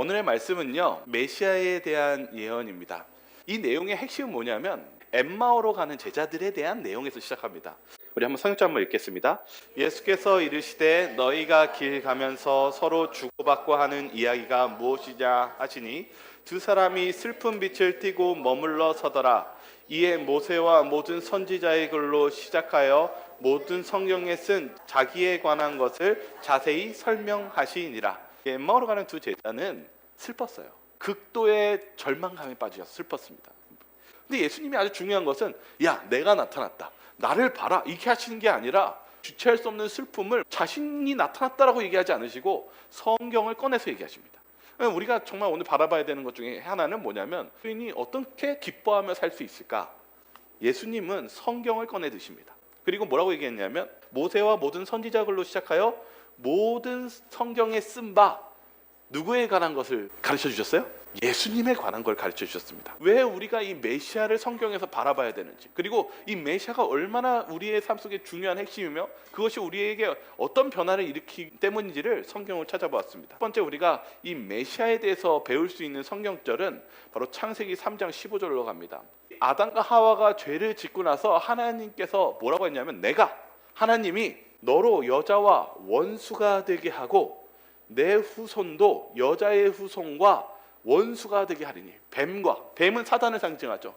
오늘의 말씀은요, 메시아에 대한 예언입니다. 이 내용의 핵심은 뭐냐면 엠마오로 가는 제자들에 대한 내용에서 시작합니다. 우리 한번 성경 한번 읽겠습니다. 예수께서 이르시되 너희가 길 가면서 서로 주고받고 하는 이야기가 무엇이냐 하시니 두 사람이 슬픈 빛을 띠고 머물러 서더라. 이에 모세와 모든 선지자의 글로 시작하여 모든 성경에 쓴 자기에 관한 것을 자세히 설명하시니라. 엠마오로 가는 두 제자는 슬펐어요. 극도의 절망감에 빠지셔서 슬펐습니다. 근데 예수님이 아주 중요한 것은 야, 내가 나타났다, 나를 봐라, 이렇게 하시는 게 아니라 주체할 수 없는 슬픔을 자신이 나타났다라고 얘기하지 않으시고 성경을 꺼내서 얘기하십니다. 우리가 정말 오늘 바라봐야 되는 것 중에 하나는 뭐냐면 주인이 어떻게 기뻐하며 살 수 있을까? 예수님은 성경을 꺼내 드십니다. 그리고 뭐라고 얘기했냐면 모세와 모든 선지자글로 시작하여 모든 성경에 쓴 바 누구에 관한 것을 가르쳐 주셨어요? 예수님에 관한 걸 가르쳐 주셨습니다. 왜 우리가 이 메시아를 성경에서 바라봐야 되는지, 그리고 이 메시아가 얼마나 우리의 삶 속에 중요한 핵심이며 그것이 우리에게 어떤 변화를 일으키기 때문인지를 성경을 찾아보았습니다. 첫 번째 우리가 이 메시아에 대해서 배울 수 있는 성경절은 바로 창세기 3장 15절로 갑니다. 아담과 하와가 죄를 짓고 나서 하나님께서 뭐라고 했냐면 하나님이 너로 여자와 원수가 되게 하고 내 후손도 여자의 후손과 원수가 되게 하리니. 뱀은 사단을 상징하죠.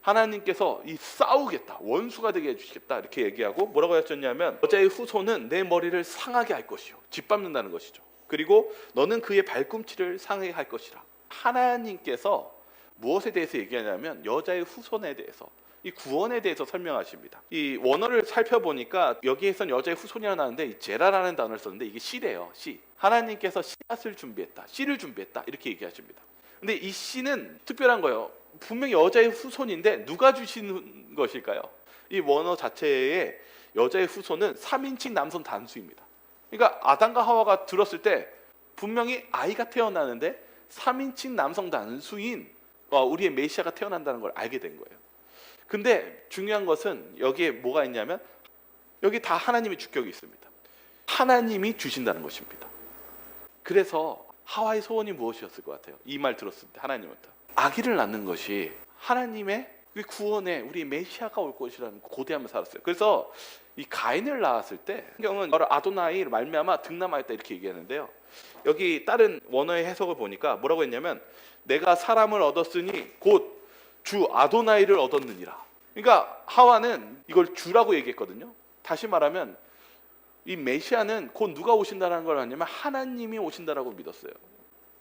하나님께서 이 싸우겠다, 원수가 되게 해주시겠다 이렇게 얘기하고 뭐라고 하셨냐면 여자의 후손은 내 머리를 상하게 할 것이요, 짓밟는다는 것이죠. 그리고 너는 그의 발꿈치를 상하게 할 것이라. 하나님께서 무엇에 대해서 얘기하냐면 여자의 후손에 대해서, 이 구원에 대해서 설명하십니다. 이 원어를 살펴보니까 여기에선 여자의 후손이라 나는데 이 제라라는 단어를 썼는데 이게 씨래요. 씨. 하나님께서 씨앗을 준비했다, 씨를 준비했다 이렇게 얘기하십니다. 근데 이 씨는 특별한 거예요. 분명히 여자의 후손인데 누가 주신 것일까요? 이 원어 자체에 여자의 후손은 3인칭 남성 단수입니다. 그러니까 아담과 하와가 들었을 때 분명히 아이가 태어나는데 3인칭 남성 단수인 우리의 메시아가 태어난다는 걸 알게 된 거예요. 근데 중요한 것은 여기에 뭐가 있냐면 여기 다 하나님의 주격이 있습니다. 하나님이 주신다는 것입니다. 그래서 하와의 소원이 무엇이었을 것 같아요? 이 말 들었을 때 하나님부터 아기를 낳는 것이 하나님의 구원에 우리 메시아가 올 것이라는 고대하며 살았어요. 그래서 이 가인을 낳았을 때 성경은 아도나이 말미암아 등남하였다 이렇게 얘기하는데요. 여기 다른 원어의 해석을 보니까 뭐라고 했냐면 내가 사람을 얻었으니 곧 주 아도나이를 얻었느니라. 그러니까 하와는 이걸 주라고 얘기했거든요. 다시 말하면 이 메시아는 곧 누가 오신다는 걸 아냐면 하나님이 오신다라고 믿었어요.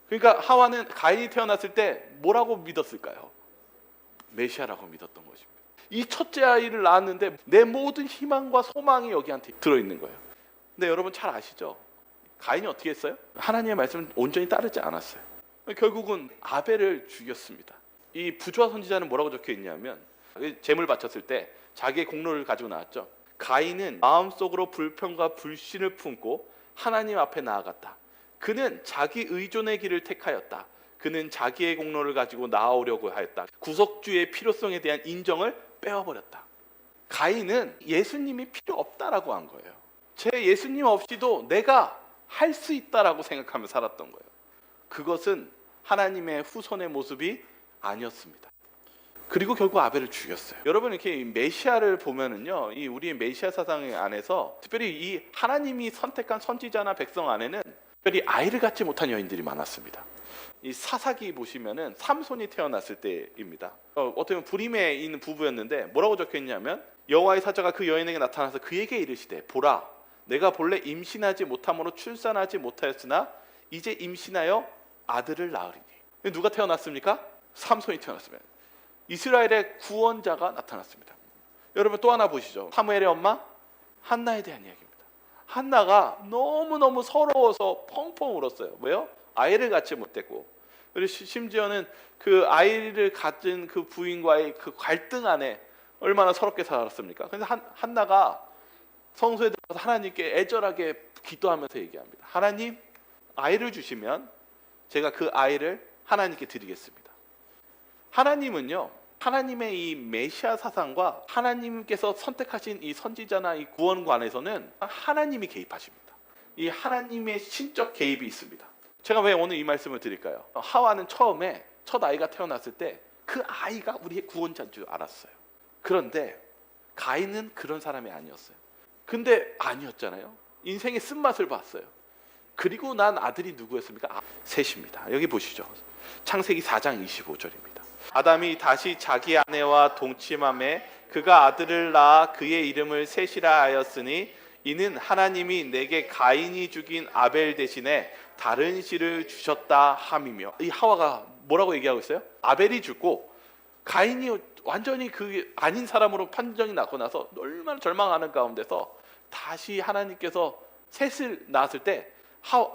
그러니까 하와는 가인이 태어났을 때 뭐라고 믿었을까요? 메시아라고 믿었던 것입니다. 이 첫째 아이를 낳았는데 내 모든 희망과 소망이 여기한테 들어있는 거예요. 근데 여러분 잘 아시죠? 가인이 어떻게 했어요? 하나님의 말씀을 온전히 따르지 않았어요. 결국은 아벨을 죽였습니다. 이 부조와 선지자는 뭐라고 적혀 있냐면 제물 바쳤을 때 자기의 공로를 가지고 나왔죠. 가인은 마음속으로 불평과 불신을 품고 하나님 앞에 나아갔다. 그는 자기 의존의 길을 택하였다. 그는 자기의 공로를 가지고 나아오려고 하였다. 구속주의 필요성에 대한 인정을 빼어버렸다. 가인은 예수님이 필요 없다라고 한 거예요. 제 예수님 없이도 내가 할 수 있다라고 생각하며 살았던 거예요. 그것은 하나님의 후손의 모습이 아니었습니다. 그리고 결국 아벨을 죽였어요. 여러분 이렇게 메시아를 보면은요, 이 우리의 메시아 사상 안에서 특별히 이 하나님이 선택한 선지자나 백성 안에는 특별히 아이를 갖지 못한 여인들이 많았습니다. 이 사사기 보시면은 삼손이 태어났을 때입니다. 어떻게 보면 불임에 있는 부부였는데 뭐라고 적혀있냐면 여호와의 사자가 그 여인에게 나타나서 그에게 이르시되 보라, 내가 본래 임신하지 못함으로 출산하지 못하였으나 이제 임신하여 아들을 낳으리니. 누가 태어났습니까? 삼손이 태어났습니다. 이스라엘의 구원자가 나타났습니다. 여러분 또 하나 보시죠. 사무엘의 엄마 한나에 대한 이야기입니다. 한나가 너무너무 서러워서 펑펑 울었어요. 왜요? 아이를 갖지 못했고, 그리고 심지어는 그 아이를 가진 그 부인과의 그 갈등 안에 얼마나 서럽게 살았습니까? 그래서 한나가 성소에 들어가서 하나님께 애절하게 기도하면서 얘기합니다. 하나님, 아이를 주시면 제가 그 아이를 하나님께 드리겠습니다. 하나님은요, 하나님의 이 메시아 사상과 하나님께서 선택하신 이 선지자나 이 구원관에서는 하나님이 개입하십니다. 이 하나님의 신적 개입이 있습니다. 제가 왜 오늘 이 말씀을 드릴까요? 하와는 처음에 첫 아이가 태어났을 때 그 아이가 우리의 구원자인 줄 알았어요. 그런데 가인은 그런 사람이 아니었어요. 근데 아니었잖아요. 인생의 쓴맛을 봤어요. 그리고 난 아들이 누구였습니까? 셋입니다. 여기 보시죠. 창세기 4장 25절입니다. 아담이 다시 자기 아내와 동침함에 그가 아들을 낳아 그의 이름을 셋이라 하였으니 이는 하나님이 내게 가인이 죽인 아벨 대신에 다른 씨를 주셨다 함이며. 이 하와가 뭐라고 얘기하고 있어요? 아벨이 죽고 가인이 완전히 그 아닌 사람으로 판정이 나고 나서 얼마나 절망하는 가운데서 다시 하나님께서 셋을 낳았을 때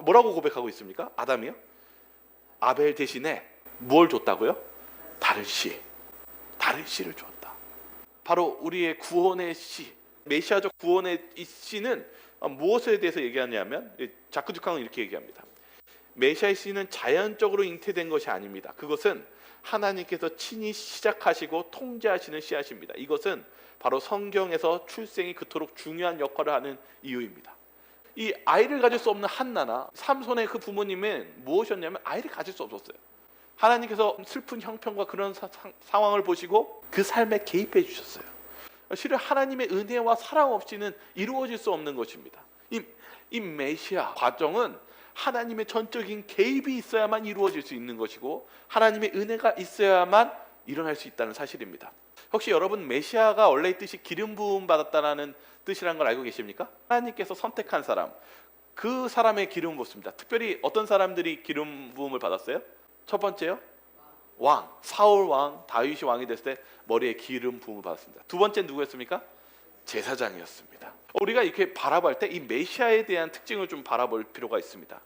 뭐라고 고백하고 있습니까? 아담이요? 아벨 대신에 뭘 줬다고요? 다른 씨를 줬다. 바로 우리의 구원의 씨, 메시아적 구원의 이 씨는 무엇에 대해서 얘기하냐면 자크두캉은 이렇게 얘기합니다. 메시아의 씨는 자연적으로 잉태된 것이 아닙니다. 그것은 하나님께서 친히 시작하시고 통제하시는 씨앗입니다. 이것은 바로 성경에서 출생이 그토록 중요한 역할을 하는 이유입니다. 이 아이를 가질 수 없는 한나나 삼손의 그 부모님은 무엇이었냐면 아이를 가질 수 없었어요. 하나님께서 슬픈 형편과 그런 상황을 보시고 그 삶에 개입해 주셨어요. 실은 하나님의 은혜와 사랑 없이는 이루어질 수 없는 것입니다. 이 메시아 과정은 하나님의 전적인 개입이 있어야만 이루어질 수 있는 것이고 하나님의 은혜가 있어야만 일어날 수 있다는 사실입니다. 혹시 여러분 메시아가 원래의 뜻이 기름 부음 받았다는 뜻이라는 걸 알고 계십니까? 하나님께서 선택한 사람, 그 사람의 기름 부었습니다. 특별히 어떤 사람들이 기름 부음을 받았어요? 첫 번째요, 왕, 사울 왕, 다윗이 왕이 됐을 때 머리에 기름 부음을 받았습니다. 두 번째 누구였습니까? 제사장이었습니다. 우리가 이렇게 바라볼 때 이 메시아에 대한 특징을 좀 바라볼 필요가 있습니다.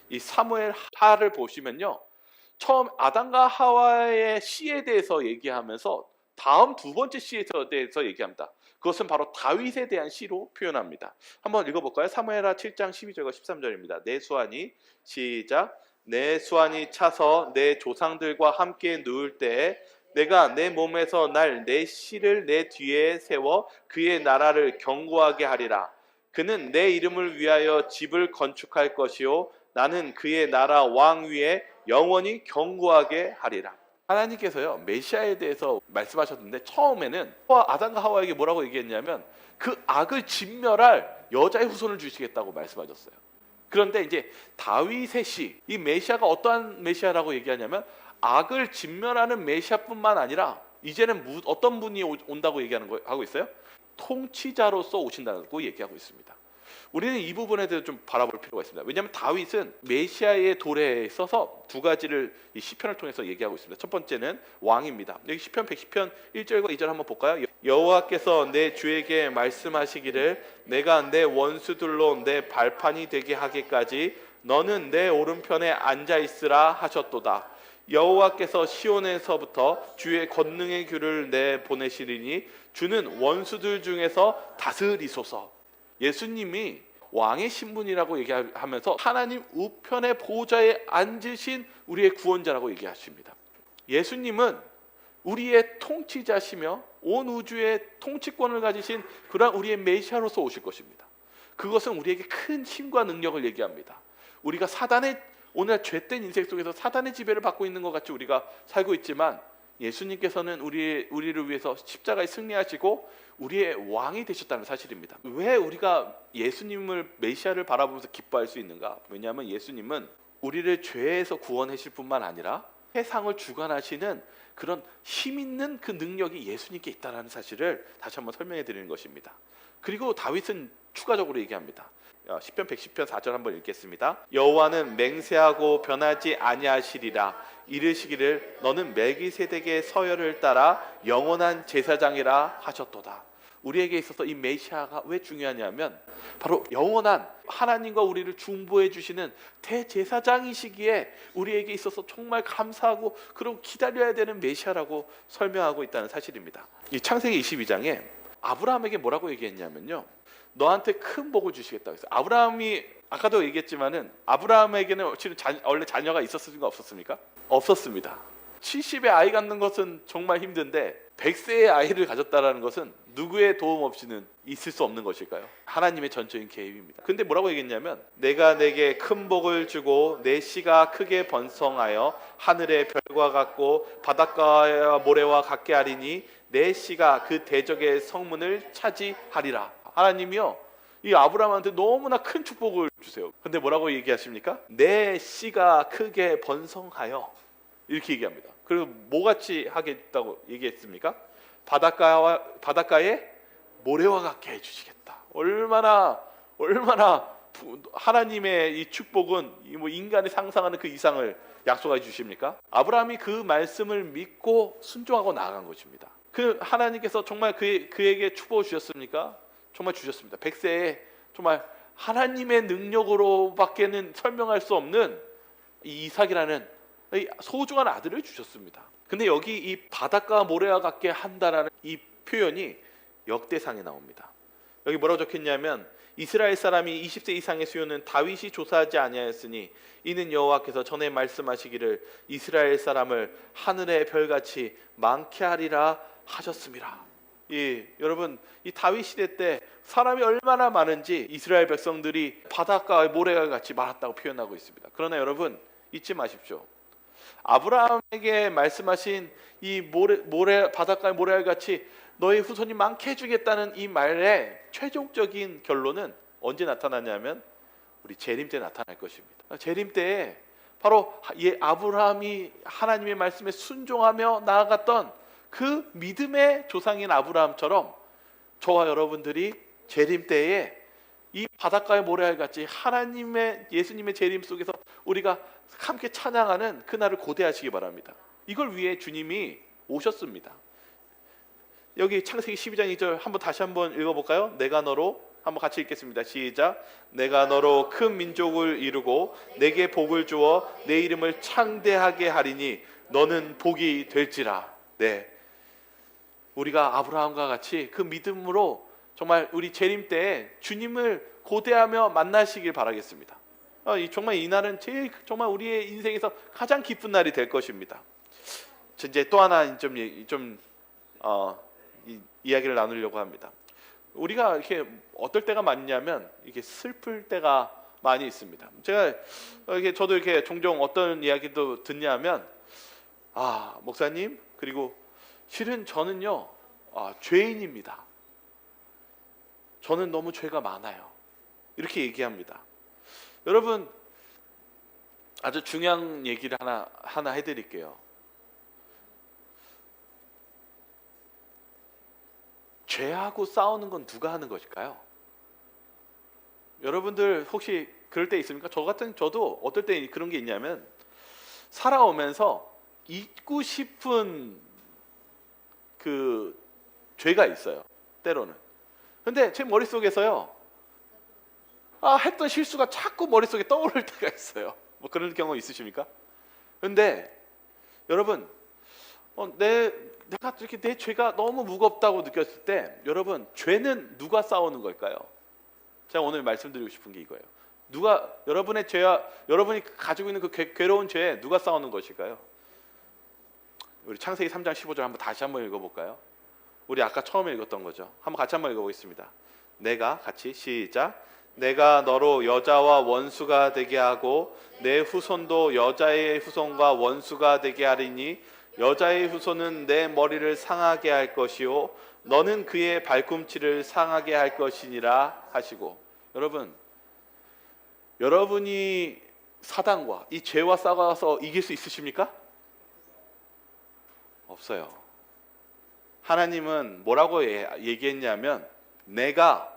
이 사무엘 하를 보시면요, 처음 아담과 하와의 씨에 대해서 얘기하면서 다음 두 번째 씨에 대해서 얘기합니다. 그것은 바로 다윗에 대한 씨로 표현합니다. 한번 읽어볼까요? 사무엘하 7장 12절과 13절입니다. 내 수완이, 시작. 내 수완이 차서 내 조상들과 함께 누울 때에 내가 내 몸에서 날 내 씨를 내 뒤에 세워 그의 나라를 견고하게 하리라. 그는 내 이름을 위하여 집을 건축할 것이요 나는 그의 나라 왕 위에 영원히 견고하게 하리라. 하나님께서요 메시아에 대해서 말씀하셨는데 처음에는 아담과 하와에게 뭐라고 얘기했냐면 그 악을 진멸할 여자의 후손을 주시겠다고 말씀하셨어요. 그런데 이제 다윗의 씨, 이 메시아가 어떠한 메시아라고 얘기하냐면 악을 진멸하는 메시아뿐만 아니라 이제는 어떤 분이 온다고 얘기하는 거 하고 있어요? 통치자로서 오신다고 얘기하고 있습니다. 우리는 이 부분에 대해서 좀 바라볼 필요가 있습니다. 왜냐하면 다윗은 메시아의 도래에 있어서 두 가지를 이 시편을 통해서 얘기하고 있습니다. 첫 번째는 왕입니다. 여기 시편 110편 1절과 2절 한번 볼까요? 여호와께서 내 주에게 말씀하시기를 내가 내 원수들로 내 발판이 되게 하기까지 너는 내 오른편에 앉아 있으라 하셨도다. 여호와께서 시온에서부터 주의 권능의 규를 내 보내시리니 주는 원수들 중에서 다스리소서. 예수님이 왕의 신분이라고 얘기하면서 하나님 우편의 보좌에 앉으신 우리의 구원자라고 얘기하십니다. 예수님은 우리의 통치자시며 온 우주의 통치권을 가지신 그러한 우리의 메시아로서 오실 것입니다. 그것은 우리에게 큰 힘과 능력을 얘기합니다. 우리가 사단의 오늘 죄된 인생 속에서 사단의 지배를 받고 있는 것 같이 우리가 살고 있지만 예수님께서는 우리를 위해서 십자가에 승리하시고 우리의 왕이 되셨다는 사실입니다. 왜 우리가 예수님을 메시아를 바라보면서 기뻐할 수 있는가? 왜냐하면 예수님은 우리를 죄에서 구원하실 뿐만 아니라 세상을 주관하시는 그런 힘 있는 그 능력이 예수님께 있다는 사실을 다시 한번 설명해 드리는 것입니다. 그리고 다윗은 추가적으로 얘기합니다. 시편 110편 4절 한번 읽겠습니다. 여호와는 맹세하고 변하지 아니하시리라. 이르시기를 너는 멜기세덱의 서열을 따라 영원한 제사장이라 하셨도다. 우리에게 있어서 이 메시아가 왜 중요하냐면 바로 영원한 하나님과 우리를 중보해 주시는 대제사장이시기에 우리에게 있어서 정말 감사하고 그리고 기다려야 되는 메시아라고 설명하고 있다는 사실입니다. 이 창세기 22장에 아브라함에게 뭐라고 얘기했냐면요, 너한테 큰 복을 주시겠다고 했어요. 아브라함이 아까도 얘기했지만은 아브라함에게는 원래 자녀가 있었습니까? 없었습니까? 없었습니다. 70에 아이 갖는 것은 정말 힘든데 100세의 아이를 가졌다라는 것은 누구의 도움 없이는 있을 수 없는 것일까요? 하나님의 전적인 개입입니다. 근데 뭐라고 얘기했냐면 내가 내게 큰 복을 주고 내 씨가 크게 번성하여 하늘의 별과 같고 바닷가와 모래와 같게 하리니 내 씨가 그 대적의 성문을 차지하리라. 하나님이요, 이 아브라함한테 너무나 큰 축복을 주세요. 근데 뭐라고 얘기하십니까? 내 씨가 크게 번성하여, 이렇게 얘기합니다. 그리고 뭐같이 하겠다고 얘기했습니까? 바닷가에 모래와 같게 해주시겠다. 얼마나 하나님의 이 축복은 뭐 인간이 상상하는 그 이상을 약속해 주십니까? 아브라함이 그 말씀을 믿고 순종하고 나아간 것입니다. 그 하나님께서 정말 그에게 축복을 주셨습니까? 정말 주셨습니다. 100세에 정말 하나님의 능력으로밖에는 설명할 수 없는 이 이삭이라는 이 소중한 아들을 주셨습니다. 근데 여기 이 바닷가 모래와 같게 한다라는 이 표현이 역대상에 나옵니다. 여기 뭐라고 적혔냐면 이스라엘 사람이 20세 이상의 수요는 다윗이 조사하지 아니하였으니 이는 여호와께서 전에 말씀하시기를 이스라엘 사람을 하늘의 별같이 많게 하리라 하셨습니다. 여러분, 이 다윗 시대 때 사람이 얼마나 많은지 이스라엘 백성들이 바닷가의 모래와 같이 많았다고 표현하고 있습니다. 그러나 여러분 잊지 마십시오. 아브라함에게 말씀하신 이 바닷가의 모래와 같이 너의 후손이 많게 해주겠다는 이 말의 최종적인 결론은 언제 나타나냐면 우리 재림 때 나타날 것입니다. 재림 때에 바로 아브라함이 하나님의 말씀에 순종하며 나아갔던 그 믿음의 조상인 아브라함처럼 저와 여러분들이 재림 때에 이 바닷가의 모래알 같이 하나님의 예수님의 재림 속에서 우리가 함께 찬양하는 그날을 고대하시기 바랍니다. 이걸 위해 주님이 오셨습니다. 여기 창세기 12장 2절 다시 한번 읽어볼까요? 내가 너로, 한번 같이 읽겠습니다. 시작. 내가 너로 큰 민족을 이루고 내게 복을 주어 내 이름을 창대하게 하리니 너는 복이 될지라. 네, 우리가 아브라함과 같이 그 믿음으로 정말 우리 재림 때에 주님을 고대하며 만나시길 바라겠습니다. 정말 이 날은 정말 우리의 인생에서 가장 기쁜 날이 될 것입니다. 이제 또 하나 이야기를 나누려고 합니다. 우리가 이렇게 어떨 때가 많냐면 이게 슬플 때가 많이 있습니다. 저도 이렇게 종종 어떤 이야기도 듣냐면 목사님, 그리고 실은 저는요 죄인입니다. 저는 너무 죄가 많아요. 이렇게 얘기합니다. 여러분, 아주 중요한 얘기를 하나 해드릴게요. 죄하고 싸우는 건 누가 하는 것일까요? 여러분들 혹시 그럴 때 있습니까? 저도 어떨 때 그런 게 있냐면 살아오면서 잊고 싶은 그 죄가 있어요. 때로는. 근데 제 머릿속에서요 했던 실수가 자꾸 머릿속에 떠오를 때가 있어요. 뭐 그런 경우 있으십니까? 근데 여러분, 내가 이렇게 내 죄가 너무 무겁다고 느꼈을 때, 여러분, 죄는 누가 싸우는 걸까요? 제가 오늘 말씀드리고 싶은 게 이거예요. 여러분의 죄와 여러분이 가지고 있는 그 괴로운 죄에 누가 싸우는 것일까요? 우리 창세기 3장 15절 다시 한번 읽어볼까요? 우리 아까 처음에 읽었던 거죠. 같이 한번 읽어보겠습니다. 같이 시작. 내가 너로 여자와 원수가 되게 하고 내 후손도 여자의 후손과 원수가 되게 하리니 여자의 후손은 내 머리를 상하게 할 것이요 너는 그의 발꿈치를 상하게 할 것이니라 하시고. 여러분이 사단과 이 죄와 싸워서 이길 수 있으십니까? 없어요. 하나님은 뭐라고 얘기했냐면 내가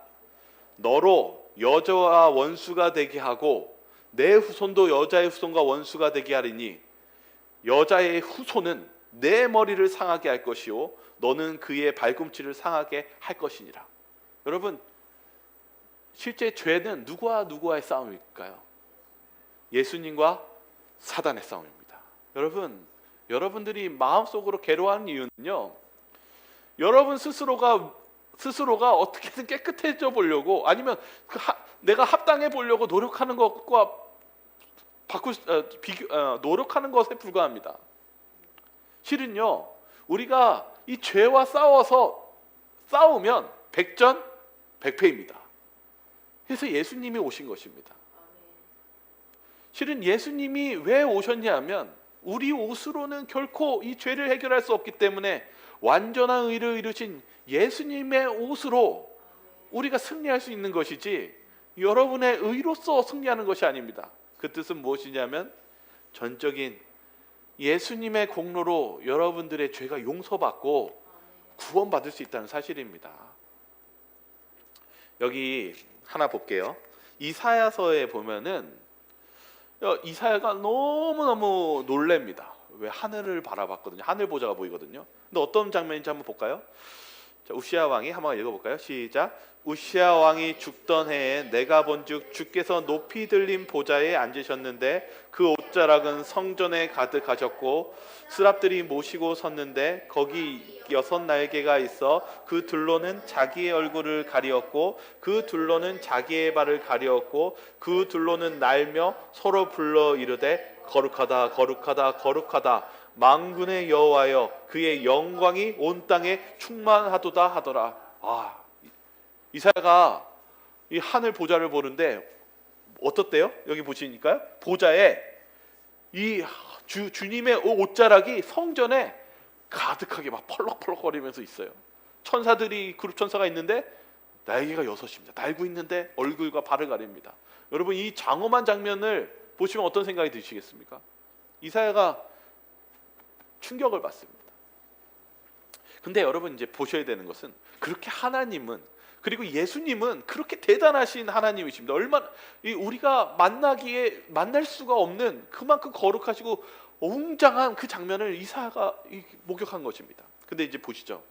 너로 여자와 원수가 되게 하고 내 후손도 여자의 후손과 원수가 되게 하리니 여자의 후손은 내 머리를 상하게 할 것이요 너는 그의 발꿈치를 상하게 할 것이니라. 여러분, 실제 죄는 누구와 누구와의 싸움일까요? 예수님과 사단의 싸움입니다. 여러분들이 마음속으로 괴로워하는 이유는요, 여러분 스스로가 어떻게든 깨끗해져 보려고, 아니면 내가 합당해 보려고 노력하는 것과 노력하는 것에 불과합니다. 실은요, 우리가 이 죄와 싸우면 백전백패입니다. 그래서 예수님이 오신 것입니다. 실은 예수님이 왜 오셨냐 하면 우리 옷으로는 결코 이 죄를 해결할 수 없기 때문에 완전한 의를 이루신 예수님의 옷으로 우리가 승리할 수 있는 것이지 여러분의 의로서 승리하는 것이 아닙니다. 그 뜻은 무엇이냐면 전적인 예수님의 공로로 여러분들의 죄가 용서받고 구원받을 수 있다는 사실입니다. 여기 하나 볼게요. 이사야서에 보면은 이사야가 너무너무 놀랍니다. 왜? 하늘을 바라봤거든요. 하늘 보자가 보이거든요. 근데 어떤 장면인지 한번 볼까요? 자, 우시야 왕이 한번 읽어볼까요? 시작. 우시야 왕이 죽던 해에 내가 본즉 주께서 높이 들린 보좌에 앉으셨는데 그 옷자락은 성전에 가득하셨고 스랍들이 모시고 섰는데 거기 6날개가 있어 그 둘로는 자기의 얼굴을 가리었고 그 둘로는 자기의 발을 가리었고 그 둘로는 날며 서로 불러 이르되 거룩하다 거룩하다 거룩하다 만군의 여호와여 그의 영광이 온 땅에 충만하도다 하더라. 이사야가 이 하늘 보좌를 보는데 어떻대요? 여기 보시니까요. 보좌에 이 주님의 옷자락이 성전에 가득하게 막 펄럭펄럭거리면서 있어요. 천사들이 그룹 천사가 있는데 날개가 6입니다. 날고 있는데 얼굴과 발을 가립니다. 여러분 이 장엄한 장면을 보시면 어떤 생각이 드시겠습니까? 이사야가 충격을 받습니다. 근데 여러분 이제 보셔야 되는 것은 그렇게 하나님은 그리고 예수님은 그렇게 대단하신 하나님이십니다. 얼마나 우리가 만날 수가 없는 그만큼 거룩하시고 웅장한 그 장면을 이사야가 목격한 것입니다. 근데 이제 보시죠.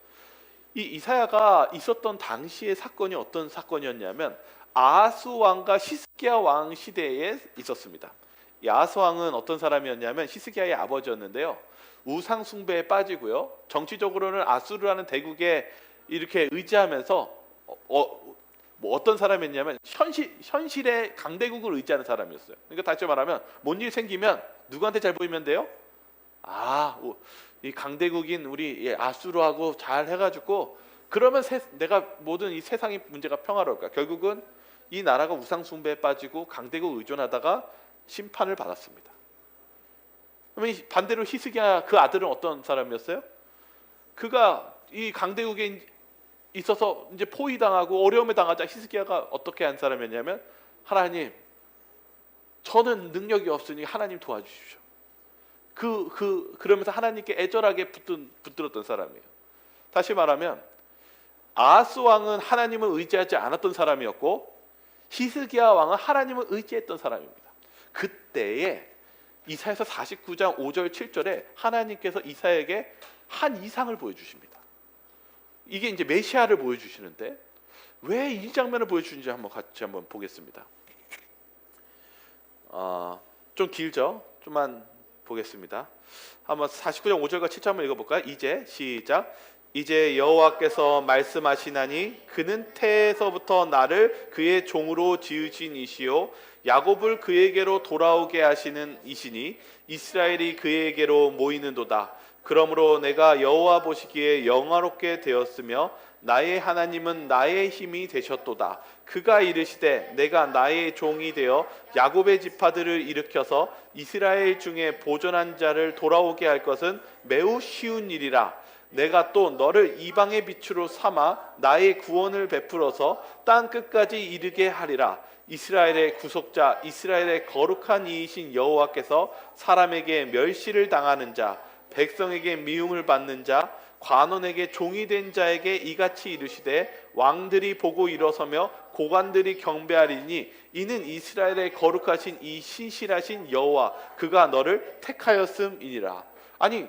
이 이사야가 있었던 당시의 사건이 어떤 사건이었냐면 아하스 왕과 히스기야 왕 시대에 있었습니다. 이 아하스 왕은 어떤 사람이었냐면 히스기야의 아버지였는데요. 우상 숭배에 빠지고요. 정치적으로는 아수르라는 대국에 이렇게 의지하면서 어떤 사람이었냐면 현실의 강대국을 의지하는 사람이었어요. 그러니까 다시 말하면 뭔 일 생기면 누구한테 잘 보이면 돼요? 이 강대국인 우리 아수르하고 잘 해가지고 그러면 내가 모든 이 세상의 문제가 평화로울 거야. 결국은 이 나라가 우상 숭배에 빠지고 강대국 의존하다가 심판을 받았습니다. 그러면 반대로 히스기야 그 아들은 어떤 사람이었어요? 그가 이 강대국에 있어서 이제 포위당하고 어려움에 당하자 히스기야가 어떻게 한 사람이었냐면 하나님 저는 능력이 없으니 하나님 도와주십시오. 그러면서 하나님께 애절하게 붙들었던 사람이에요. 다시 말하면 아하스 왕은 하나님을 의지하지 않았던 사람이었고 히스기야 왕은 하나님을 의지했던 사람입니다. 그때에 이사야서 49장 5절 7절에 하나님께서 이사야에게 한 이상을 보여주십니다. 이게 이제 메시아를 보여주시는데 왜 이 장면을 보여주는지 같이 한번 보겠습니다. 좀 길죠? 좀만 보겠습니다. 한번 49장 5절과 7절 한번 읽어볼까요? 이제 시작. 이제 여호와께서 말씀하시나니 그는 태에서부터 나를 그의 종으로 지으신 이시요 야곱을 그에게로 돌아오게 하시는 이시니 이스라엘이 그에게로 모이는도다. 그러므로 내가 여호와 보시기에 영화롭게 되었으며 나의 하나님은 나의 힘이 되셨도다. 그가 이르시되 내가 나의 종이 되어 야곱의 지파들을 일으켜서 이스라엘 중에 보존한 자를 돌아오게 할 것은 매우 쉬운 일이라. 내가 또 너를 이방의 빛으로 삼아 나의 구원을 베풀어서 땅 끝까지 이르게 하리라. 이스라엘의 구속자 이스라엘의 거룩한 이이신 여호와께서 사람에게 멸시를 당하는 자 백성에게 미움을 받는 자 관원에게 종이 된 자에게 이같이 이르시되 왕들이 보고 일어서며 고관들이 경배하리니 이는 이스라엘의 거룩하신 이 신실하신 여호와 그가 너를 택하였음이니라. 아니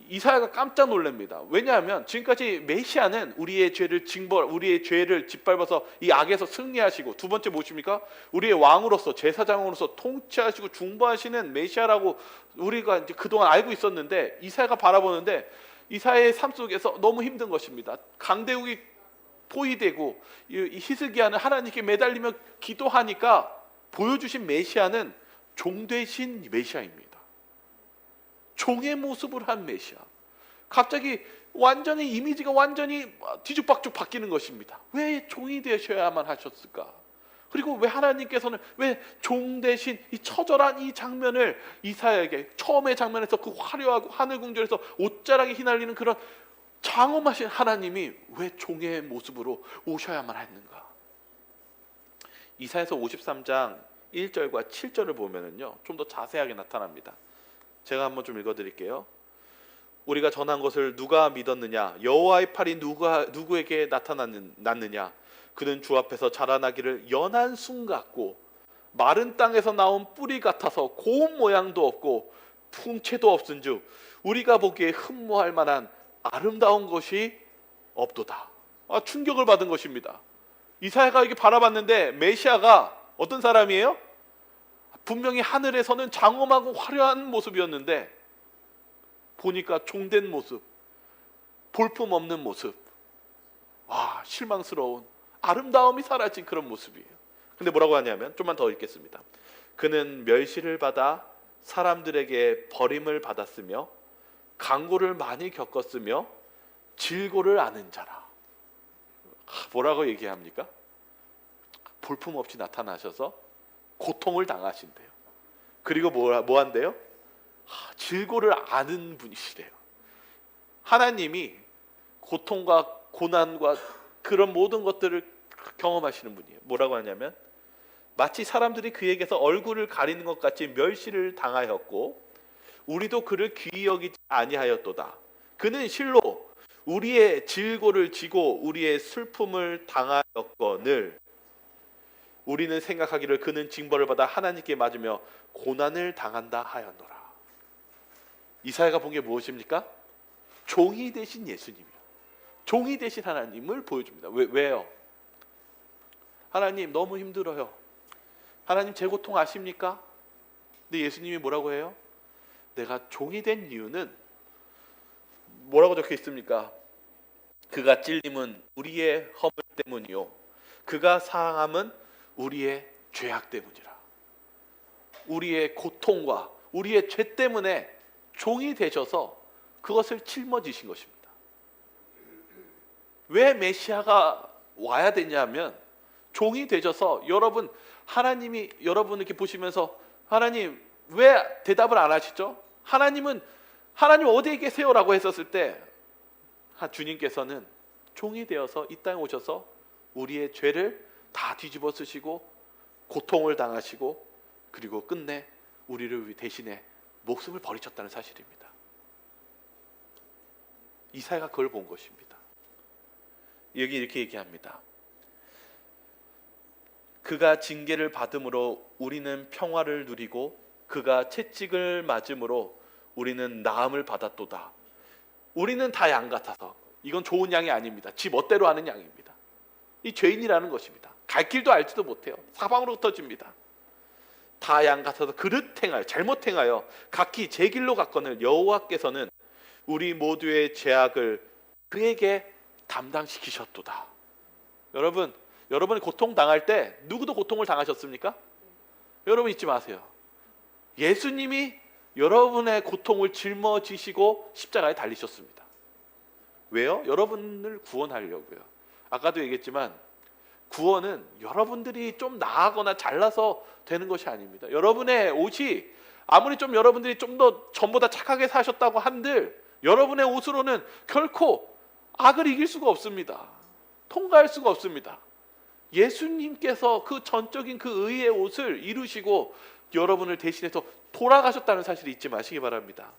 이사야가 깜짝 놀랍니다. 왜냐하면 지금까지 메시아는 우리의 죄를 우리의 죄를 짓밟아서 이 악에서 승리하시고 두 번째 무엇입니까? 우리의 왕으로서 제사장으로서 통치하시고 중보하시는 메시아라고 우리가 이제 그동안 알고 있었는데 이사야가 바라보는데 이사야의 삶 속에서 너무 힘든 것입니다. 강대국이 포위되고 이 히스기야는 하나님께 매달리며 기도하니까 보여주신 메시아는 종되신 메시아입니다. 종의 모습을 한 메시아. 갑자기 완전히 이미지가 완전히 뒤죽박죽 바뀌는 것입니다. 왜 종이 되셔야만 하셨을까? 그리고 왜 하나님께서는 왜 종 대신 이 처절한 이 장면을 이사야에게, 처음의 장면에서 그 화려하고 하늘 궁전에서 옷자락이 휘날리는 그런 장엄하신 하나님이 왜 종의 모습으로 오셔야만 했는가? 이사야서 53장 1절과 7절을 보면은요, 좀 더 자세하게 나타납니다. 제가 한번 좀 읽어드릴게요. 우리가 전한 것을 누가 믿었느냐? 여호와의 팔이 누구에게 나타났느냐? 그는 주 앞에서 자라나기를 연한 순 같고 마른 땅에서 나온 뿌리 같아서 고운 모양도 없고 풍채도 없은즉 우리가 보기에 흠모할 만한 아름다운 것이 없도다. 충격을 받은 것입니다. 이사야가 이렇게 바라봤는데 메시아가 어떤 사람이에요? 분명히 하늘에서는 장엄하고 화려한 모습이었는데 보니까 종된 모습, 볼품없는 모습, 실망스러운, 아름다움이 사라진 그런 모습이에요. 근데 뭐라고 하냐면, 좀만 더 읽겠습니다. 그는 멸시를 받아 사람들에게 버림을 받았으며 강고를 많이 겪었으며 질고를 아는 자라. 뭐라고 얘기합니까? 볼품없이 나타나셔서 고통을 당하신대요. 그리고 뭐 한대요? 질고를 아는 분이시래요. 하나님이 고통과 고난과 그런 모든 것들을 경험하시는 분이에요. 뭐라고 하냐면, 마치 사람들이 그에게서 얼굴을 가리는 것 같이 멸시를 당하였고 우리도 그를 귀히 여기지 아니하였도다. 그는 실로 우리의 질고를 지고 우리의 슬픔을 당하였거늘 우리는 생각하기를 그는 징벌을 받아 하나님께 맞으며 고난을 당한다 하였노라. 이사야가 본 게 무엇입니까? 종이 되신 예수님이요, 종이 되신 하나님을 보여줍니다. 왜요? 하나님 너무 힘들어요. 하나님 제 고통 아십니까? 근데 예수님이 뭐라고 해요? 내가 종이 된 이유는 뭐라고 적혀 있습니까? 그가 찔림은 우리의 허물 때문이요 그가 상함은 우리의 죄악 때문이라. 우리의 고통과 우리의 죄 때문에 종이 되셔서 그것을 짊어지신 것입니다. 왜 메시아가 와야 되냐면, 종이 되셔서 하나님이 여러분 이렇게 보시면서 하나님 왜 대답을 안 하시죠? 하나님 어디에 계세요라고 했었을 때 주님께서는 종이 되어서 이 땅에 오셔서 우리의 죄를 다 뒤집어 쓰시고 고통을 당하시고 그리고 끝내 우리를 대신에 목숨을 버리셨다는 사실입니다. 이사야가 그걸 본 것입니다. 여기 이렇게 얘기합니다. 그가 징계를 받음으로 우리는 평화를 누리고 그가 채찍을 맞음으로 우리는 나음을 받았도다. 우리는 다 양 같아서, 이건 좋은 양이 아닙니다. 지 멋대로 하는 양입니다. 이 죄인이라는 것입니다. 갈 길도 알지도 못해요. 사방으로 흩어집니다. 다 양 같아서 그릇 행하여, 잘못 행하여 각기 제 길로 갔거늘 여호와께서는 우리 모두의 죄악을 그에게 담당시키셨도다. 여러분이 고통 당할 때 누구도 고통을 당하셨습니까? 여러분 잊지 마세요. 예수님이 여러분의 고통을 짊어지시고 십자가에 달리셨습니다. 왜요? 여러분을 구원하려고요. 아까도 얘기했지만 구원은 여러분들이 좀 나아거나 잘나서 되는 것이 아닙니다. 여러분의 옷이 아무리 좀 여러분들이 좀 더 전보다 착하게 사셨다고 한들 여러분의 옷으로는 결코 악을 이길 수가 없습니다. 통과할 수가 없습니다. 예수님께서 그 전적인 그 의의 옷을 이루시고 여러분을 대신해서 돌아가셨다는 사실을 잊지 마시기 바랍니다.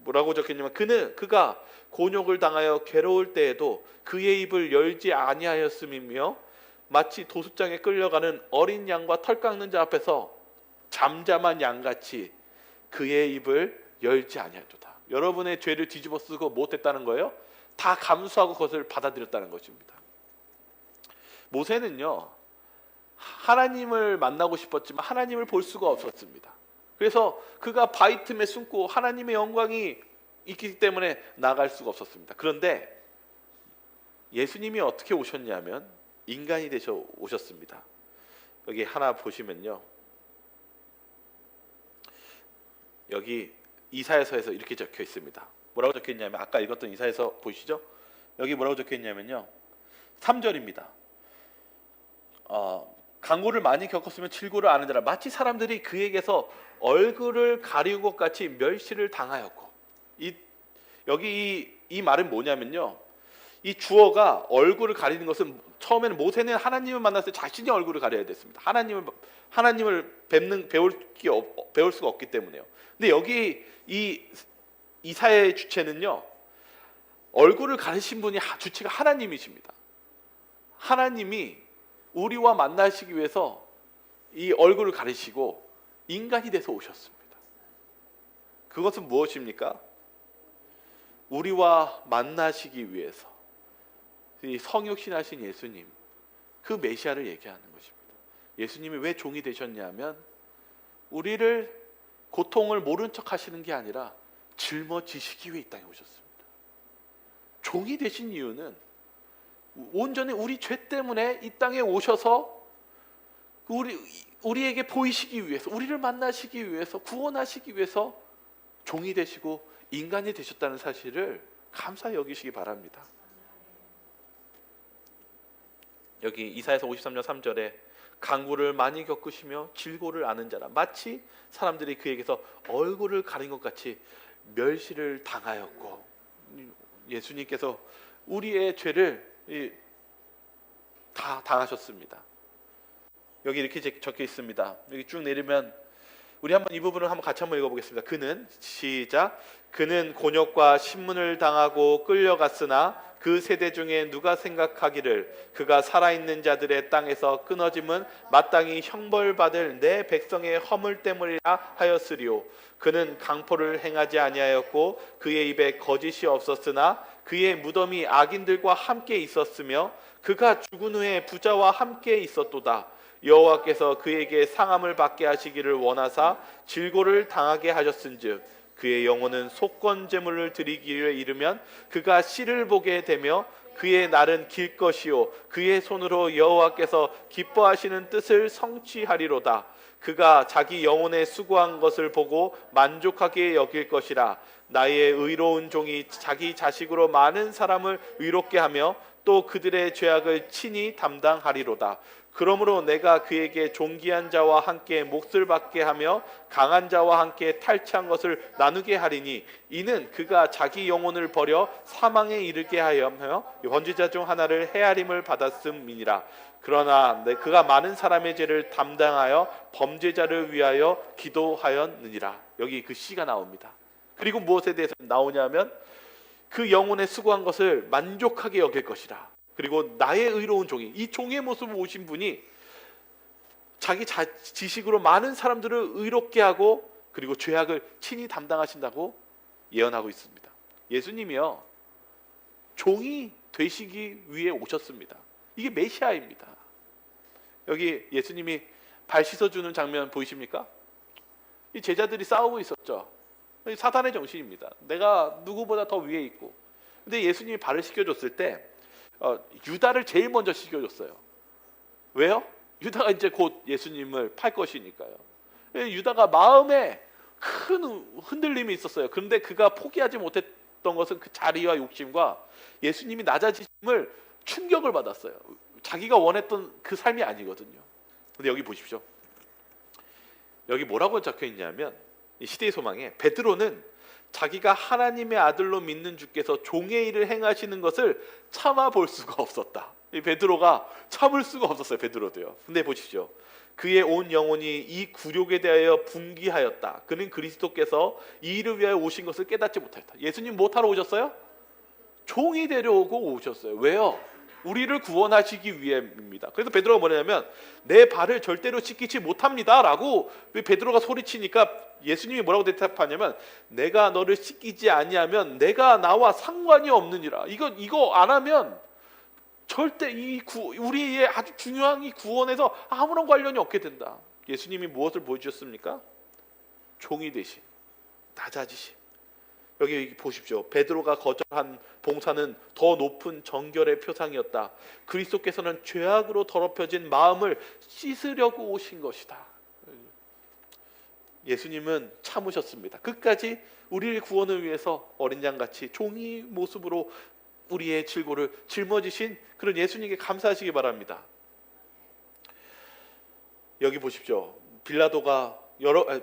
뭐라고 적혔냐면, 그가 곤욕을 당하여 괴로울 때에도 그의 입을 열지 아니하였음이며 마치 도수장에 끌려가는 어린 양과 털 깎는 자 앞에서 잠잠한 양같이 그의 입을 열지 아니하였도다. 여러분의 죄를 뒤집어 쓰고 못했다는 거예요. 다 감수하고 그것을 받아들였다는 것입니다. 모세는요, 하나님을 만나고 싶었지만 하나님을 볼 수가 없었습니다. 그래서 그가 바위 틈에 숨고 하나님의 영광이 있기 때문에 나갈 수가 없었습니다. 그런데 예수님이 어떻게 오셨냐면 인간이 되셔 오셨습니다. 여기 하나 보시면요, 여기 이사야서에서 이렇게 적혀 있습니다. 뭐라고 적혀 있냐면 아까 읽었던 이사야서 보시죠. 여기 뭐라고 적혀 있냐면요. 3절입니다. 강고를 많이 겪었으면 질고를 아는 자라 마치 사람들이 그에게서 얼굴을 가리운 것 같이 멸시를 당하였고 여기 이 말은 뭐냐면요. 이 주어가 얼굴을 가리는 것은 처음에는 모세는 하나님을 만났을 때 자신의 얼굴을 가려야 됐습니다. 하나님을 배울 수가 없기 때문에요. 근데 여기 이 이사야의 주체는요. 얼굴을 가리신 분이 주체가 하나님이십니다. 하나님이 우리와 만나시기 위해서 이 얼굴을 가리시고 인간이 돼서 오셨습니다. 그것은 무엇입니까? 우리와 만나시기 위해서 이 성육신하신 예수님, 그 메시아를 얘기하는 것입니다. 예수님이 왜 종이 되셨냐면 우리를 고통을 모른 척 하시는 게 아니라 짊어지시기 위해 이 땅에 오셨습니다. 종이 되신 이유는 온전히 우리 죄 때문에 이 땅에 오셔서 우리에게 보이시기 위해서, 우리를 만나시기 위해서, 구원하시기 위해서 종이 되시고 인간이 되셨다는 사실을 감사히 여기시기 바랍니다. 여기 이사야서 53장 3절에 강구를 많이 겪으시며 질고를 아는 자라 마치 사람들이 그에게서 얼굴을 가린 것 같이 멸시를 당하였고, 예수님께서 우리의 죄를 다 당하셨습니다. 여기 이렇게 적혀 있습니다. 여기 쭉 내리면 우리 한번 이 부분을 같이 한번 읽어보겠습니다. 그는 곤욕과 신문을 당하고 끌려갔으나 그 세대 중에 누가 생각하기를 그가 살아있는 자들의 땅에서 끊어짐은 마땅히 형벌받을 내 백성의 허물 때문이라 하였으리요. 그는 강포를 행하지 아니하였고 그의 입에 거짓이 없었으나 그의 무덤이 악인들과 함께 있었으며 그가 죽은 후에 부자와 함께 있었도다. 여호와께서 그에게 상함을 받게 하시기를 원하사 질고를 당하게 하셨은즉 그의 영혼은 속건 제물을 드리기를 이르면 그가 씨를 보게 되며 그의 날은 길 것이요 그의 손으로 여호와께서 기뻐하시는 뜻을 성취하리로다. 그가 자기 영혼에 수고한 것을 보고 만족하게 여길 것이라. 나의 의로운 종이 자기 자식으로 많은 사람을 의롭게 하며 또 그들의 죄악을 친히 담당하리로다. 그러므로 내가 그에게 존귀한 자와 함께 몫을 받게 하며 강한 자와 함께 탈취한 것을 나누게 하리니 이는 그가 자기 영혼을 버려 사망에 이르게 하여 번제자 중 하나를 헤아림을 받았음이니라. 그러나 그가 많은 사람의 죄를 담당하여 범죄자를 위하여 기도하였느니라. 여기 그 시가 나옵니다. 그리고 무엇에 대해서 나오냐면 그 영혼에 수고한 것을 만족하게 여길 것이라. 그리고 나의 의로운 종이, 이 종의 모습을 오신 분이 자기 지식으로 많은 사람들을 의롭게 하고 그리고 죄악을 친히 담당하신다고 예언하고 있습니다. 예수님이요 종이 되시기 위해 오셨습니다. 이게 메시아입니다. 여기 예수님이 발 씻어주는 장면 보이십니까? 이 제자들이 싸우고 있었죠. 사탄의 정신입니다. 내가 누구보다 더 위에 있고. 근데 예수님이 발을 씻겨줬을 때 유다를 제일 먼저 씻겨줬어요. 왜요? 유다가 이제 곧 예수님을 팔 것이니까요. 유다가 마음에 큰 흔들림이 있었어요. 그런데 그가 포기하지 못했던 것은 그 자리와 욕심과 예수님이 낮아지심을 충격을 받았어요. 자기가 원했던 그 삶이 아니거든요. 근데 여기 보십시오. 여기 뭐라고 적혀 있냐면 이 시대의 소망에 베드로는 자기가 하나님의 아들로 믿는 주께서 종의 일을 행하시는 것을 참아 볼 수가 없었다. 이 베드로가 참을 수가 없었어요. 베드로도요. 근데 보십시오. 그의 온 영혼이 이 굴욕에 대하여 분기하였다. 그는 그리스도께서 이 일을 위하여 오신 것을 깨닫지 못하였다. 예수님 못하러 오셨어요? 종이 되려고 오셨어요. 왜요? 우리를 구원하시기 위해입니다. 그래서 베드로가 뭐냐면 내 발을 절대로 씻기지 못합니다 라고 베드로가 소리치니까 예수님이 뭐라고 대답하냐면 내가 너를 씻기지 아니하면 내가 나와 상관이 없느니라. 이거 안 하면 절대 우리의 아주 중요한 이 구원에서 아무런 관련이 없게 된다. 예수님이 무엇을 보여주셨습니까? 종이 되신, 낮아지신. 여기 보십시오. 베드로가 거절한 봉사는 더 높은 정결의 표상이었다. 그리스도께서는 죄악으로 더럽혀진 마음을 씻으려고 오신 것이다. 예수님은 참으셨습니다. 끝까지 우리의 구원을 위해서 어린 양같이 종이 모습으로 우리의 질고를 짊어지신 그런 예수님께 감사하시기 바랍니다. 여기 보십시오. 빌라도가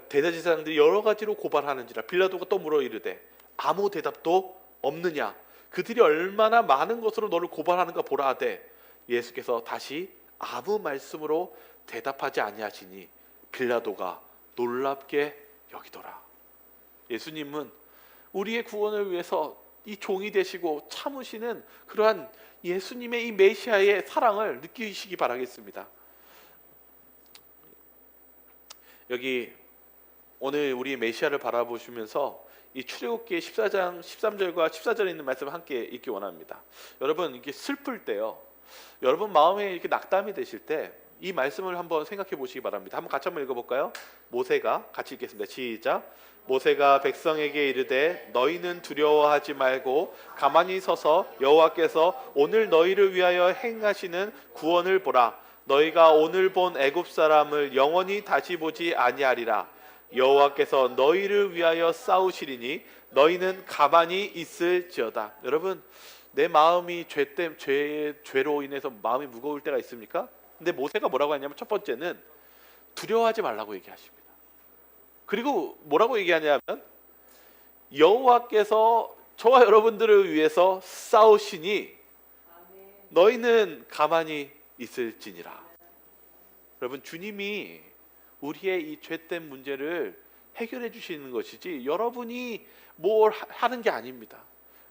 대제사장들이 여러 가지로 고발하는지라 빌라도가 또 물어 이르되 아무 대답도 없느냐, 그들이 얼마나 많은 것으로 너를 고발하는가 보라 하되 예수께서 다시 아무 말씀으로 대답하지 아니하시니 빌라도가 놀랍게 여기더라. 예수님은 우리의 구원을 위해서 이 종이 되시고 참으시는 그러한 예수님의 이 메시아의 사랑을 느끼시기 바라겠습니다. 여기 오늘 우리 메시아를 바라보시면서 이 출애굽기 14장 13절과 14절에 있는 말씀을 함께 읽기 원합니다. 여러분, 이게 슬플 때요, 여러분 마음에 이렇게 낙담이 되실 때 이 말씀을 한번 생각해 보시기 바랍니다. 한번 같이 한번 읽어볼까요? 모세가, 같이 읽겠습니다. 시작. 모세가 백성에게 이르되 너희는 두려워하지 말고 가만히 서서 여호와께서 오늘 너희를 위하여 행하시는 구원을 보라. 너희가 오늘 본 애굽 사람을 영원히 다시 보지 아니하리라. 여호와께서 너희를 위하여 싸우시리니 너희는 가만히 있을지어다. 여러분, 내 마음이 죄로 인해서 마음이 무거울 때가 있습니까? 근데 모세가 뭐라고 하냐면 첫 번째는 두려워하지 말라고 얘기하십니다. 그리고 뭐라고 얘기하냐면 여호와께서 저와 여러분들을 위해서 싸우시니 너희는 가만히 있을지니라. 여러분, 주님이 우리의 이 죄된 문제를 해결해 주시는 것이지 여러분이 뭘 하는 게 아닙니다.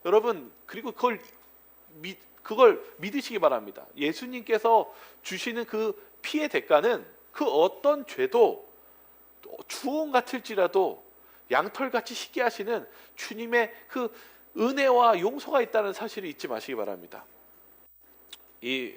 여러분, 그리고 그걸 믿으시기 바랍니다. 예수님께서 주시는 그 피의 대가는 그 어떤 죄도 주홍 같을지라도 양털같이 희게 하시는 주님의 그 은혜와 용서가 있다는 사실을 잊지 마시기 바랍니다. 이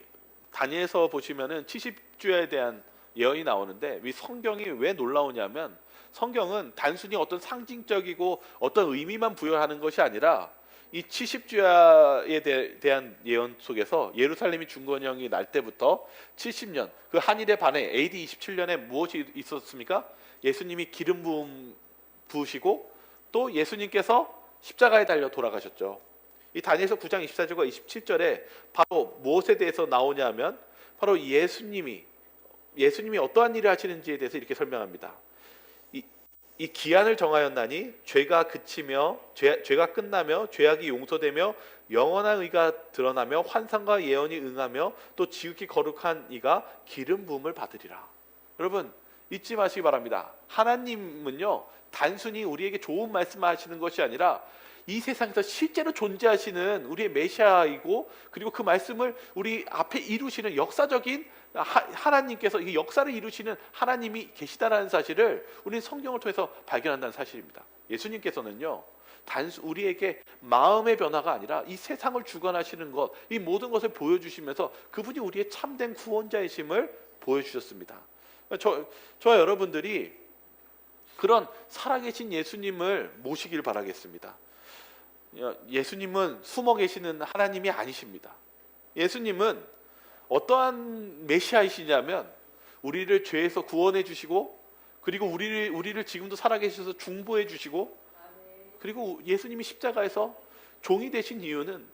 다니엘서 보시면은 70주야에 대한 예언이 나오는데 이 성경이 왜 놀라우냐면 성경은 단순히 어떤 상징적이고 어떤 의미만 부여하는 것이 아니라 이 70주야에 대한 예언 속에서 예루살렘이 중건형이 날 때부터 70년 그 한일의 반에 AD 27년에 무엇이 있었습니까? 예수님이 기름 부으시고 또 예수님께서 십자가에 달려 돌아가셨죠. 이 다니엘서 9장 24절과 27절에 바로 무엇에 대해서 나오냐면 바로 예수님이 어떠한 일을 하시는지에 대해서 이렇게 설명합니다. 이 기한을 정하였나니 죄가 그치며 죄가 끝나며 죄악이 용서되며 영원한 의가 드러나며 환상과 예언이 응하며 또 지극히 거룩한 이가 기름 부음을 받으리라. 여러분, 잊지 마시기 바랍니다. 하나님은요 단순히 우리에게 좋은 말씀을 하시는 것이 아니라 이 세상에서 실제로 존재하시는 우리의 메시아이고 그리고 그 말씀을 우리 앞에 이루시는 역사적인 하나님께서 이 역사를 이루시는 하나님이 계시다라는 사실을 우리는 성경을 통해서 발견한다는 사실입니다. 예수님께서는요 우리에게 마음의 변화가 아니라 이 세상을 주관하시는 것, 이 모든 것을 보여주시면서 그분이 우리의 참된 구원자이심을 보여주셨습니다. 저와 여러분들이 그런 살아계신 예수님을 모시길 바라겠습니다. 예수님은 숨어 계시는 하나님이 아니십니다. 예수님은 어떠한 메시아이시냐면 우리를 죄에서 구원해 주시고 그리고 우리를 지금도 살아계셔서 중보해 주시고 그리고 예수님이 십자가에서 종이 되신 이유는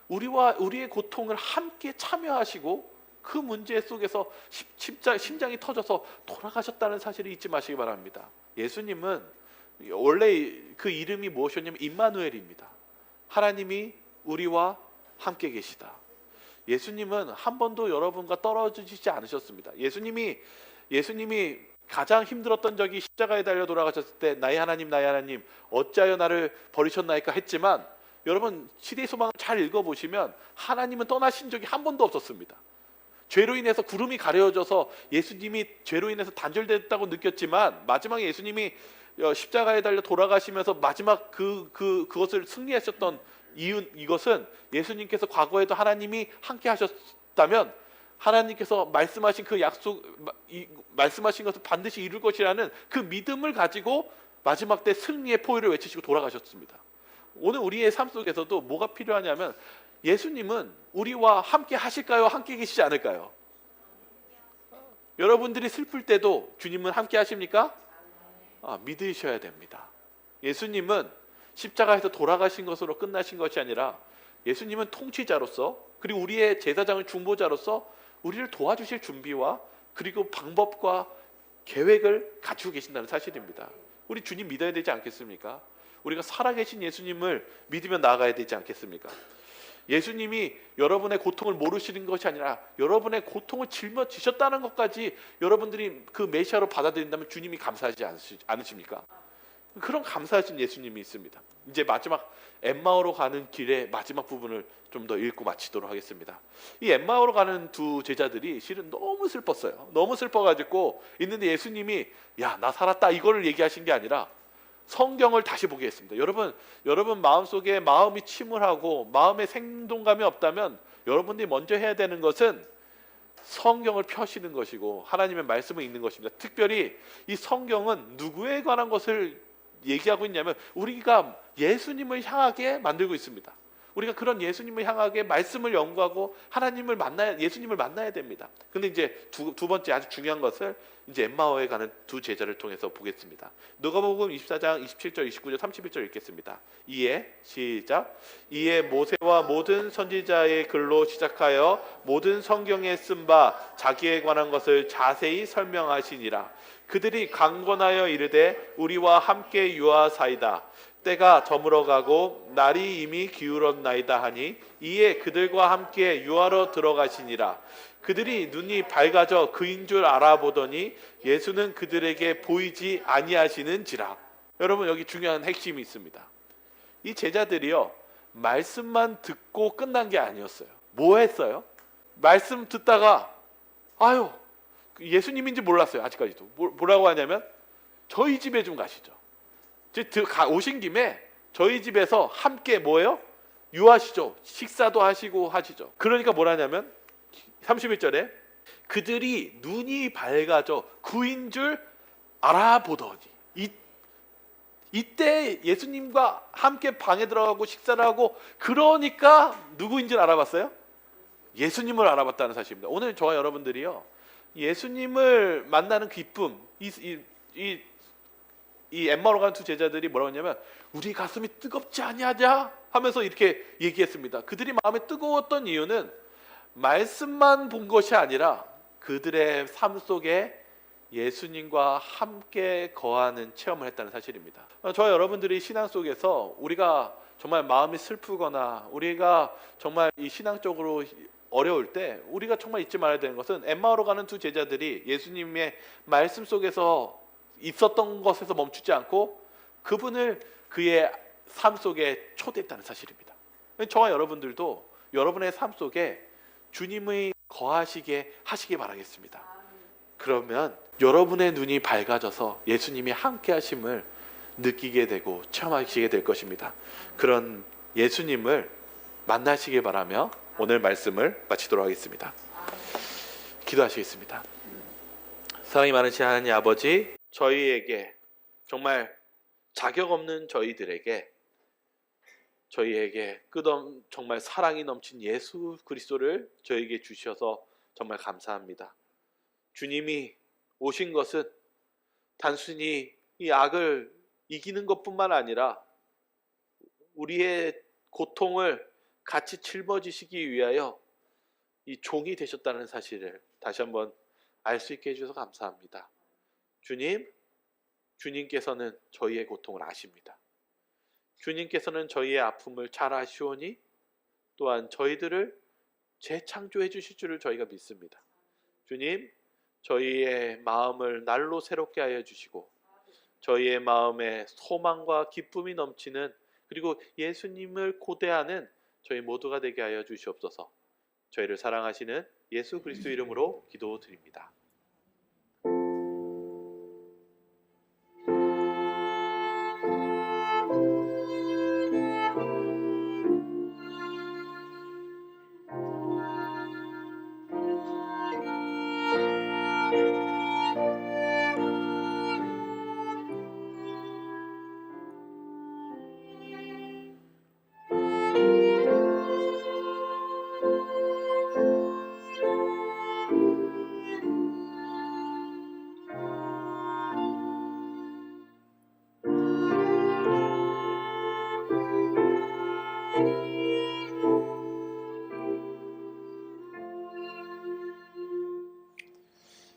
우리와 우리의 고통을 함께 참여하시고 그 문제 속에서 심장이 터져서 돌아가셨다는 사실을 잊지 마시기 바랍니다. 예수님은 원래 그 이름이 무엇이었냐면 임마누엘입니다. 하나님이 우리와 함께 계시다. 예수님은 한 번도 여러분과 떨어지지 않으셨습니다. 예수님이 가장 힘들었던 적이 십자가에 달려 돌아가셨을 때 나의 하나님 어찌하여 나를 버리셨나이까 했지만 여러분 시대의 소망을 잘 읽어보시면 하나님은 떠나신 적이 한 번도 없었습니다. 죄로 인해서 구름이 가려져서 예수님이 죄로 인해서 단절됐다고 느꼈지만 마지막에 예수님이 십자가에 달려 돌아가시면서 마지막 그것을 승리하셨던 이것은 예수님께서 과거에도 하나님이 함께 하셨다면 하나님께서 말씀하신 그 말씀하신 것을 반드시 이룰 것이라는 그 믿음을 가지고 마지막 때 승리의 포효를 외치시고 돌아가셨습니다. 오늘 우리의 삶 속에서도 뭐가 필요하냐면 예수님은 우리와 함께 하실까요? 함께 계시지 않을까요? 여러분들이 슬플 때도 주님은 함께 하십니까? 믿으셔야 됩니다. 예수님은 십자가에서 돌아가신 것으로 끝나신 것이 아니라 예수님은 통치자로서, 그리고 우리의 제사장을 중보자로서 우리를 도와주실 준비와 그리고 방법과 계획을 갖추고 계신다는 사실입니다. 우리 주님 믿어야 되지 않겠습니까? 우리가 살아계신 예수님을 믿으며 나아가야 되지 않겠습니까? 예수님이 여러분의 고통을 모르시는 것이 아니라 여러분의 고통을 짊어지셨다는 것까지 여러분들이 그 메시아로 받아들인다면 주님이 감사하지 않으십니까? 그런 감사하신 예수님이 있습니다. 이제 마지막 엠마오로 가는 길의 마지막 부분을 좀 더 읽고 마치도록 하겠습니다. 이 엠마오로 가는 두 제자들이 실은 너무 슬펐어요. 너무 슬퍼가지고 있는데 예수님이 야, 나 살았다 이거를 얘기하신 게 아니라 성경을 다시 보게 했습니다. 여러분 마음속에 마음이 침울하고 마음에 생동감이 없다면 여러분들이 먼저 해야 되는 것은 성경을 펴시는 것이고 하나님의 말씀을 읽는 것입니다. 특별히 이 성경은 누구에 관한 것을 얘기하고 있냐면 우리가 예수님을 향하게 만들고 있습니다. 우리가 그런 예수님을 향하게 말씀을 연구하고 예수님을 만나야 됩니다. 근데 이제 두 번째 아주 중요한 것을 이제 엠마오에 가는 두 제자를 통해서 보겠습니다. 누가복음 24장 27절, 29절, 31절 읽겠습니다. 이에 모세와 모든 선지자의 글로 시작하여 모든 성경에 쓴 바 자기에 관한 것을 자세히 설명하시니라. 그들이 강권하여 이르되 우리와 함께 유하사이다. 때가 저물어가고 날이 이미 기울었나이다 하니 이에 그들과 함께 유하러 들어가시니라. 그들이 눈이 밝아져 그인 줄 알아보더니 예수는 그들에게 보이지 아니하시는지라. 여러분 여기 중요한 핵심이 있습니다. 이 제자들이요 말씀만 듣고 끝난 게 아니었어요. 뭐 했어요? 말씀 듣다가 예수님인지 몰랐어요. 아직까지도. 뭐라고 하냐면 저희 집에 좀 가시죠. 오신 김에 저희 집에서 함께 뭐예요? 유하시죠. 식사도 하시고 하시죠. 그러니까 뭐라냐면 31절에 그들이 눈이 밝아져 그인 줄 알아보더니 이때 예수님과 함께 방에 들어가고 식사를 하고 그러니까 누구인 줄 알아봤어요? 예수님을 알아봤다는 사실입니다. 오늘 저와 여러분들이요 예수님을 만나는 기쁨 이 엠마오로 가는 두 제자들이 뭐라고 했냐면 우리 가슴이 뜨겁지 아니하냐 하면서 이렇게 얘기했습니다. 그들이 마음이 뜨거웠던 이유는 말씀만 본 것이 아니라 그들의 삶 속에 예수님과 함께 거하는 체험을 했다는 사실입니다. 저와 여러분들이 신앙 속에서 우리가 정말 마음이 슬프거나 우리가 정말 이 신앙적으로 어려울 때 우리가 정말 잊지 말아야 되는 것은 엠마오로 가는 두 제자들이 예수님의 말씀 속에서 있었던 것에서 멈추지 않고 그분을 그의 삶 속에 초대했다는 사실입니다. 저와 여러분들도 여러분의 삶 속에 주님의 거하시게 하시기 바라겠습니다. 그러면 여러분의 눈이 밝아져서 예수님이 함께 하심을 느끼게 되고 체험하시게 될 것입니다. 그런 예수님을 만나시길 바라며 오늘 말씀을 마치도록 하겠습니다. 기도하시겠습니다. 사랑이 많으신 하나님 아버지, 저희에게 정말 자격 없는 저희에게 정말 사랑이 넘친 예수 그리스도를 저에게 주셔서 정말 감사합니다. 주님이 오신 것은 단순히 이 악을 이기는 것뿐만 아니라 우리의 고통을 같이 짊어지시기 위하여 이 종이 되셨다는 사실을 다시 한번 알 수 있게 해주셔서 감사합니다. 주님께서는 저희의 고통을 아십니다. 주님께서는 저희의 아픔을 잘 아시오니 또한 저희들을 재창조해 주실 줄을 저희가 믿습니다. 주님, 저희의 마음을 날로 새롭게 하여 주시고 저희의 마음에 소망과 기쁨이 넘치는 그리고 예수님을 고대하는 저희 모두가 되게 하여 주시옵소서. 저희를 사랑하시는 예수 그리스도 이름으로 기도드립니다.